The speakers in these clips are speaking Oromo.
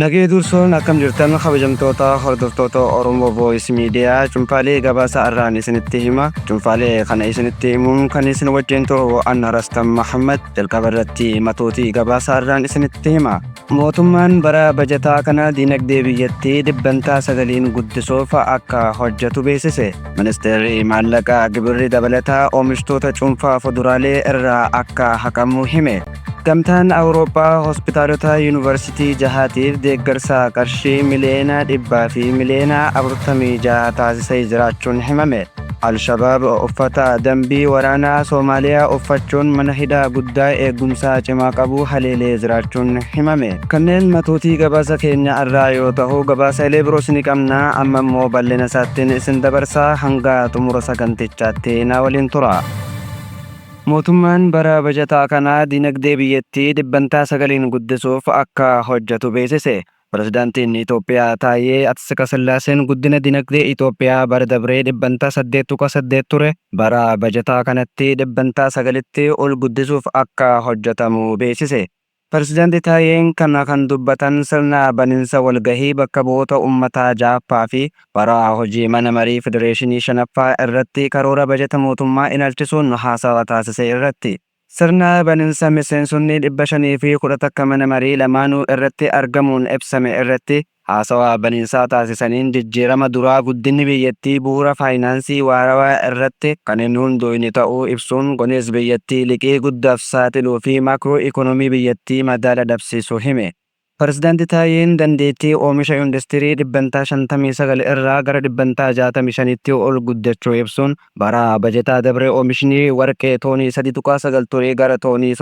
Nagee dursoon akkam jirtan kabajamtoota hordoftoota Oromoo Voice Media cuunfaalee gabaasa irraan isinitti hima. Cuunfaalee kana isinitti himuun kan isin wajjin turu Anna Rastam Muhammad. Jalqaba irratti matootii gabaasa irraan isinitti hima. Mootummaan bara bajataa kana dinagdee biyyattii dhibbantaa 9 guddisuuf akka hojjetu beeksise. Ministeerri maallaqaa gibirri dabalataa oomishtoota cuunfaa fuduraalee irraa akka haqamu hime. Gamtaan Awurooppaa hospitaalota yuunivarsiitii jahaatiif deeggarsa qarshii miliyoona 100 fi miliyoona 46 taasisee jiraachuun himame. Al-Shabaab uffata dambii waraanaa Soomaaliyaa uffachuun mana hidhaa guddaa eegumsaa cimaa qabu haleelee jiraachuun himame. Kanneen matootii gabaasa keenya irraa yoo ta'u gabaasaalee biroos ni qabna. Amma immoo bal'ina isaattiin isin dabarsaa hanga xumura sagantichaatti na waliin tura. Mootummaan bara bajataa kana dinagdee biyyattii dhibbantaa 9 guddisuuf akka hojjetu beeksise. Pirezidaantiin Itoophiyaa Taayyee Atsqasillaaseen guddina dinagdee Itoophiyaa bara dabree dhibbantaa 8.8 ture. Bara bajataa kanatti dhibbantaa 9tti ol guddisuuf akka hojjetamu beeksise. Pirezidaanti Taayyeen kana kan dubbatan sirna baninsa walgahii bakka bu'oota uummataa Jaappaa fi bara hojii mana marii Federeeshinii 5ffaa irratti karoora bajata mootummaa ilaalchisuun haasawa taasise irratti. Sirna baninsa miseensonni 500 fi 10 mana marii lamaanuu irratti argamuun ibsame irratti haasawa baninsaa taasisaniin jijjiirama duraa guddinni biyyattii bu'uura faayinaansii waarawaa irratti kan inni hundoofne ta'uu ibsuun kunis biyyattii liqii guddaaf saaxiluu fi maakiroo ikoonoomii biyyattii madaala dhabsiisuu hime. Pirezidaanti Taayyeen dandeettii oomisha industirii dhibbantaa 59 irraa gara dhibbantaa 65tti ol guddachuu ibsuun bara bajataa dabree oomishni warqee toonii 3.9 ture gara toonii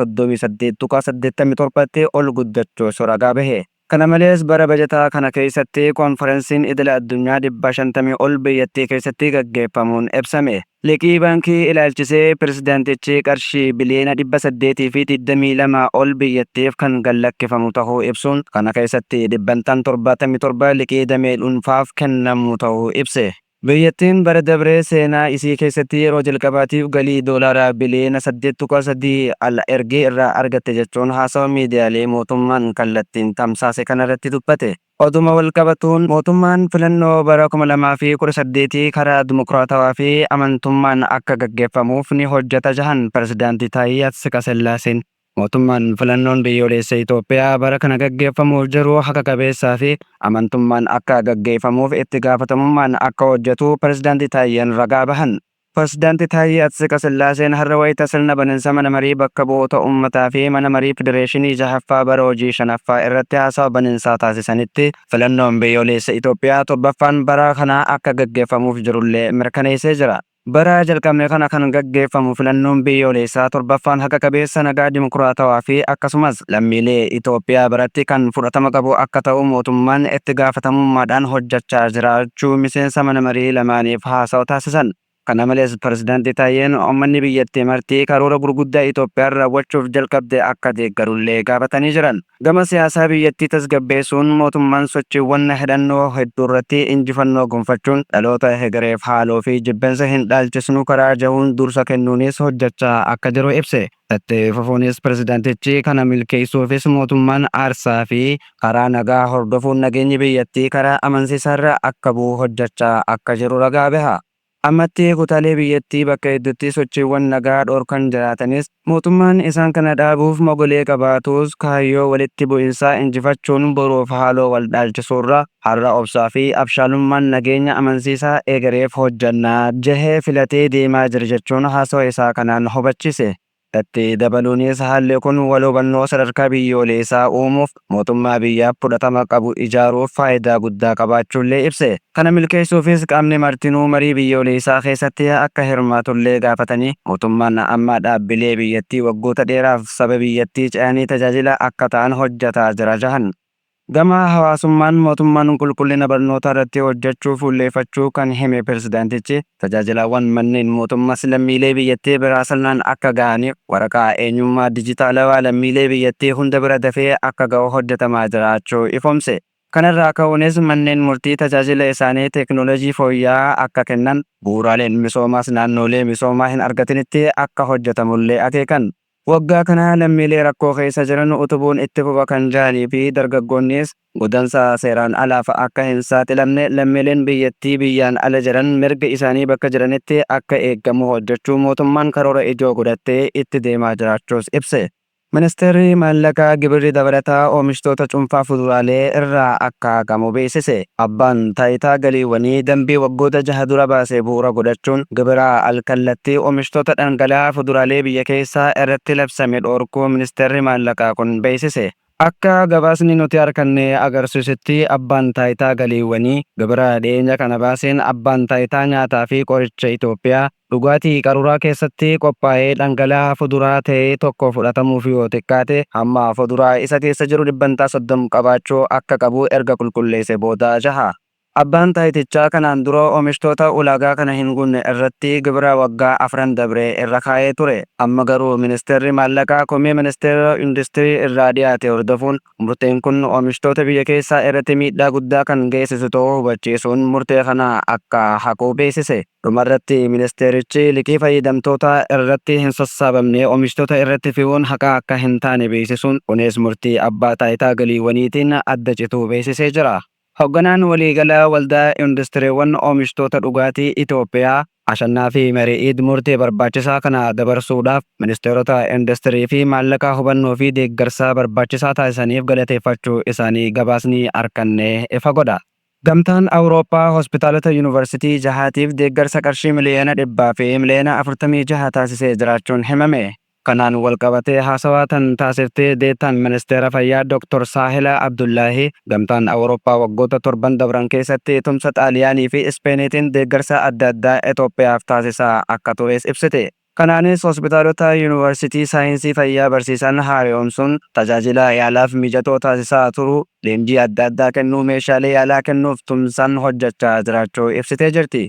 38.87tti ol guddachuu ragaa bahe. Kana malees bara bajataa kana keessatti konferensiin idila addunyaa 150 ol biyyattii keessatti gaggeeffamuun ibsame. Liqii baankii ilaalchisee pirezidaantichi qarshii biliyoona 822 ol biyyattiif kan gallakkifamu ta'uu ibsuun kana keessatti dhibbantaan 77 liqii damee dhuunfaaf kennamu ta'uu ibse. Biyyattiin bara dabree seenaa isii keessatti yeroo jalqabaatiif galii doolaaraa biliyoona 8.3 ala ergee irraa argatte jechuun haasawa miidiyaalee mootummaan kallattiin tamsaase kanarratti dubbate. Oduma walqabatuun mootummaan filannoo bara 2018 karaa dimokiraatawaa fi amantummaan akka gaggeeffamuuf ni hojjeta jahan pirezidaanti Taayyee Atsqasillaaseen. Mootummaan filannoon biyyoolessa Itoophiyaa bara kana gaggeeffamuuf jiru haqa qabeessaa fi amantummaan akka gaggeeffamuuf itti gaafatamummaan akka hojjetu pirezidaanti Taayyeen ragaa bahan. Pirezidaanti Taayyee Atsqasillaaseen har'a wayita sirna baninsa mana marii bakka bu'oota uummataa fi mana marii Federeeshinii 6ffaa bara hojii 5ffaa irratti haasawa baninsaa taasisanitti filannoon biyyoolessa Itoophiyaa 7ffaan bara kana akka gaggeeffamuuf jirullee mirkaneessee jira. Bara jalqabne kana kan gaggeeffamu filannoon biyyoolessaa 7ffaan haqa qabeessa nagaa dimokiraatawaa fi akkasumas lammiilee Itoophiyaa biratti kan fudhatama qabu akka ta'u mootummaan itti gaafatamummaadhaan hojjechaa jiraachuu miseensa mana marii lamaaniif haasawa taasisan. Kana malees pirezidaanti Taayyeen uummanni biyyattii martii karoora gurguddaa Itoophiyaa raawwachuuf jalqabde akka deeggarullee gaafatanii jiran. Gama siyaasaa biyyattii tasgabbeessuun mootummaan sochiiwwan hidhannoo hedduu irratti injifannoo gonfachuun dhaloota hegereef haaloo fi jibbensa hin dhaalchisnu karaa jahuun dursa kennuunis hojjechaa akka jiru ibse. Itti fufuunis pirezidaantichi kana milkeessuufis mootummaan aarsaa fi karaa nagaa hordofuun nageenyi biyyattii karaa amansiisaarra akka bu'u hojjechaa akka jiru ragaa baha. Ammatti kutaalee biyyattii bakka hedduutti sochiiwwan nagaa dhorkan jiraatanis mootummaan isaan kana dhaabuuf mogolee qabaatus kaayyoo walitti bu'insaa injifachuun boruuf haaloo wal dhaalchisuurra har'a obsaa fi abshaalummaan nageenya amansiisaa eegareef hojjannaa jahee filatee deemaa jira jechuun haasawa isaa kanaan hubachiise. Itti dabaluunis haalli kun wal hubannoo sadarkaa biyyoolessaa uumuuf mootummaa biyyaaf fudhatama qabu ijaaruuf faayidaa guddaa qabaachuullee ibse. Kana milkeessuufis qaamni martinuu marii biyyoolessaa keessatti akka hirmaatullee gaafatanii mootummaan amma dhaabbilee biyyattii waggoota dheeraaf saba biyyattii ce'anii tajaajila akka ta'an hojjetaa jira jahan. Gama hawaasummaan mootummaan qulqullina barnootaa irratti hojjechuu fuulleeffachuu kan hime pirezidaantichi tajaajilawwan manneen mootummaas lammiilee biyyattii biraa sirnaan akka ga'aniif waraqaa eenyummaa dijitaalawaa lammiilee biyyattii hunda bira dafee akka ga'u hojjetamaa jiraachuu ifoomse. Kanarraa ka'uunis manneen murtii tajaajila isaanii teekinooloojii fooyya'aa akka kennan bu'uuraaleen misoomaas naannolee misoomaa hin argatinitti akka hojjetamullee akeekan. Waggaa kana lammiilee rakkoo keessa jiran utubuun itti fufa kan jiranii fi dargaggoonnis godaansa seeraan alaaf akka hin saaxilamne lammiileen biyyattii biyyaan ala jiran mirga isaanii bakka jiranitti akka eegamu hojjechuu mootummaan karoora ijoo godhattee itti deemaa jiraachuus ibse. Ministeerri maallaqaa gibirri dabalataa oomishtoota cuunfaa fuduraalee irraa akka haqamu beeksise. Abbaan taayitaa galiiwwanii dambii waggoota 6 dura baasee bu'uura godhachuun gibira alkallattii oomishtoota dhangala'aa fuduraalee biyya keessaa irratti labsame dhorkuu ministeerri maallaqaa kun beeksise. Akka gabaasni nuti harkanne agarsiisutti abbaan taayitaa galiiwwanii gibira dhiyeenya kana baaseen abbaan taayitaa nyaataa fi qoricha Itoophiyaa dhugaatii qaruuraa keessatti qophaa'ee dhangala'aa fuduraa ta'ee tokko fudhatamuuf yoo xiqqaate hamma fuduraa isa keessa jiru 30 qabaachuu akka qabu erga qulqulleesse booda jaha. Abbaan taayitichaa kanaan dura oomishtoota ulaagaa kana hin guunne irratti gibira waggaa 4 dabree irra kaa'ee ture. Amma garuu ministeerri maallaqaa komii ministeera industirii irraa dhiyaate hordofuun murteen kun oomishtoota biyya keessaa irratti miidhaa guddaa kan geessisu ta'uu hubachiisuun murtee kana akka haquu beeksise. Dhumarratti ministeerichi liqii fayyadamtoota irratti hin sassaabamne oomishtoota irratti fe'uun haqa akka hin taane beeksisuun kunis murtii abbaa taayitaa galiiwwaniitiin adda cituu beeksisee jira. Hoogganaan waliigalaa waldaa industiriiwwan oomishtoota dhugaatii Itoophiyaa Ashannaa fi Mari'iid murtee barbaachisaa kana dabarsuudhaaf ministeerota industirii fi maallaqaa hubannoo fi deeggarsa barbaachisaa taasisaniif galateeffachuu isaanii gabaasni harkanne ifa godha. Gamtaan Awurooppaa hospitaalota yuunivarsiitii jahaatiif deeggarsa qarshii miliyoona 100 fi miliyoona 46 taasisee jiraachuun himame. Kanaan walqabatee haasawaa tan taasiftee deettaan ministeera fayyaa Dr. Saahila Abdullaahi gamtaan Awurooppaa waggoota 7 dabran keessatti tumsa Xaaliyaanii fi Ispeeniitiin deeggarsa adda addaa Itoophiyaaf taasisaa akka tures ibsite. Kanaanis hospitaalota yuunivarsiitii saayinsii fayyaa barsiisan haaromsuun tajaajila yaalaaf mijatoo taasisaa turu leenjii adda addaa kennuu meeshaalee yaalaa kennuuf tumsaan hojjechaa jiraachuu ibsitee jirti.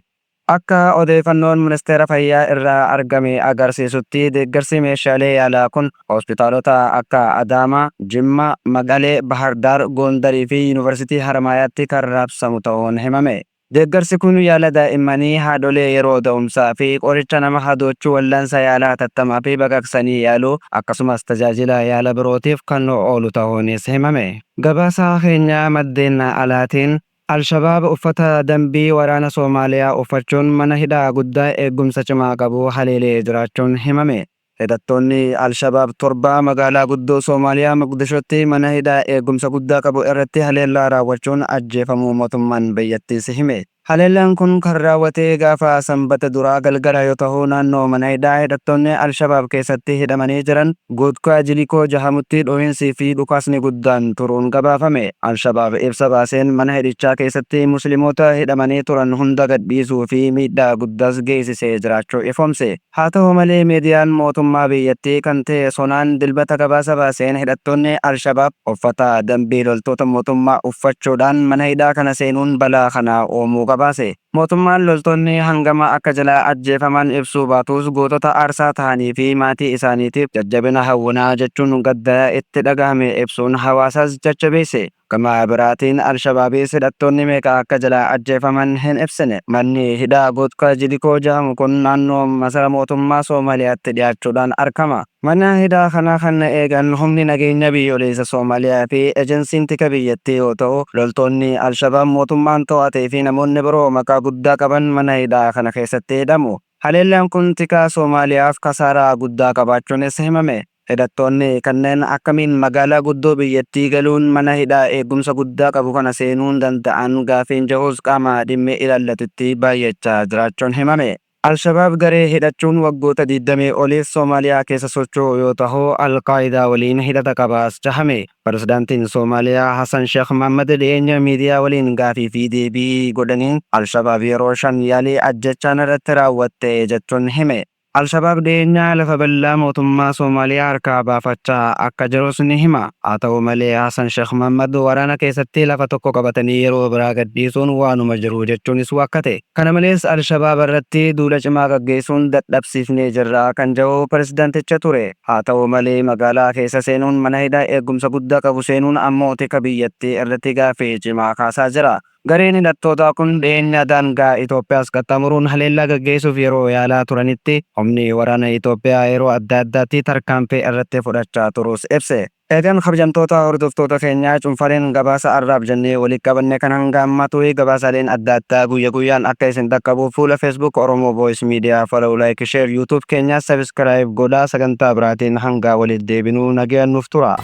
Akka odeeffannoon ministeera fayyaa irraa argame agarsiisutti deeggarsi meeshaalee yaalaa kun hospitaalota akka Adaamaa, Jimmaa, Maqalee, Bahardaar, Gondarii fi yuunivarsiitii Haramaayaatti kan raabsamu ta'uun himame. Deeggarsi kun yaala daa'immanii, haadholee yeroo da'umsaa fi qoricha nama hadoochuu wal'aansa yaalaa hatattamaa fi baqaqsanii yaaluu akkasumas tajaajila yaala birootiif kan oolu ta'uunis himame. Gabaasa keenya maddeen alaatiin Al-Shabaab uffata dambii waraana Soomaaliyaa uffachuun mana hidhaa guddaa eegumsa cimaa qabu haleelee jiraachuun himame. Hidhattoonni Al-Shabaab 7 magaalaa guddoo Soomaaliyaa Mogadishootti mana hidhaa eegumsa guddaa qabu irratti haleellaa raawwachuun ajjeefamuu mootummaan biyyattiis hime. Haleellaan kun kan raawwate gaafa sanbata duraa galgala yoo ta'u naannoo mana hidhaa hidhattoonni Al-Shabaab keessatti hidhamanii jiran Goodkaa Jilikoo jahamutti dhohinsii fi dhukaasni guddaan turuun gabaafame. Al-Shabaab ibsa baaseen mana hidhichaa keessatti musliimoota hidhamanii turan hunda gadhiisuu fi miidhaa guddaas geessisee jiraachuu ifoomse. Haa ta'u malee miidiyaan mootummaa biyyattii kan ta'e Sonaan dilbata gabaasa baaseen hidhattoonni Al-Shabaab uffata dambii loltoota mootummaa uffachuudhaan mana hidhaa kana seenuun balaa kana uumuu baase. Mootummaan loltoonni hangama akka jalaa ajjeefaman ibsuu baatus gootota aarsaa ta'anii fi maatii isaaniitiif jajjabina hawwinaa jechuun gadda itti dhagahame ibsuun hawaasaas jajjabeesse. Gama biraatiin Al-Shabaabis hidhattoonni meeqa akka jalaa ajjeefaman hin ibsine. Manni hidhaa Goodkaa Jilikoo jedhamu kun naannoo masara mootummaa Soomaaliyaatti dhiyaachuudhaan argama. Mana hidhaa kana kan eegan humni nageenya biyyoolessa Soomaaliyaa fi ejensiin tika biyyattii yoo ta'u, loltoonni Al-Shabaab mootummaan to'atee fi namoonni biroo maqaa guddaa qaban mana hidhaa kana keessatti hidhamu. Haleellaan kun tika Soomaaliyaaf kasaaraa guddaa qabaachuunis himame. Hidhattoonni kanneen akkamiin magaalaa guddoo biyyattii galuun mana hidhaa eegumsa guddaa qabu kana seenuun danda'an gaafiin jahus qaama dhimmi ilaallatutti baay'achaa jiraachuun himame. Al-Shabaab garee hidhachuun waggoota 20 oliif Soomaaliyaa keessa socho'u yoo ta'u, Al-Qaayidaa waliin hidhata qabaas jahame. Pirezidaantiin Soomaaliyaa Hassan Sheekh Mohammad dhiyeenya miidiyaa waliin gaafii fi deebii godhaniin Al-Shabaab yeroo 5 yaalii ajjechaan irratti raawwatte jechuun hime. Al-Shabaab dhiyeenya lafa bal'aa mootummaa Soomaaliyaa harkaa baafachaa akka jirus ni hima. Haa ta'u malee Hassan Sheekh Mohammad waraana keessatti lafa tokko qabatanii yeroo biraa gadhiisuun waanuma jiru jechuunis wakkate. Kana malees Al-Shabaab irratti duula cimaa gaggeessuun dadhabsiifnee jirra kan jedhu pirezidaanticha ture. Haa ta'u malee magaalaa keessa seenuun mana hidhaa eegumsa guddaa qabu seenuun ammoo tika biyyattii irratti gaafii cimaa kaasaa jira. Gareen hidhattoota kun dhiyeenya daangaa Itoophiyaas qaxxaamuruun haleellaa gaggeessuuf yeroo yaalaa turanitti humni waraana Itoophiyaa yeroo adda addaatti tarkaanfii irratti fudhachaa turus ibse. Eegan kabajamtoota hordoftoota keenyaa cuunfaaleen gabaasa arraaf jennee walitti qabanne kan hanga ammaatu gabaasaaleen adda addaa guyya guyyaan akka isin dhaqqabuuf fuula Facebook Oromoo Voice Media follow like share YouTube keenyaa subscribe godhaa sagantaa biraatiin hanga walitti deebinuu nagaan nuuf tura.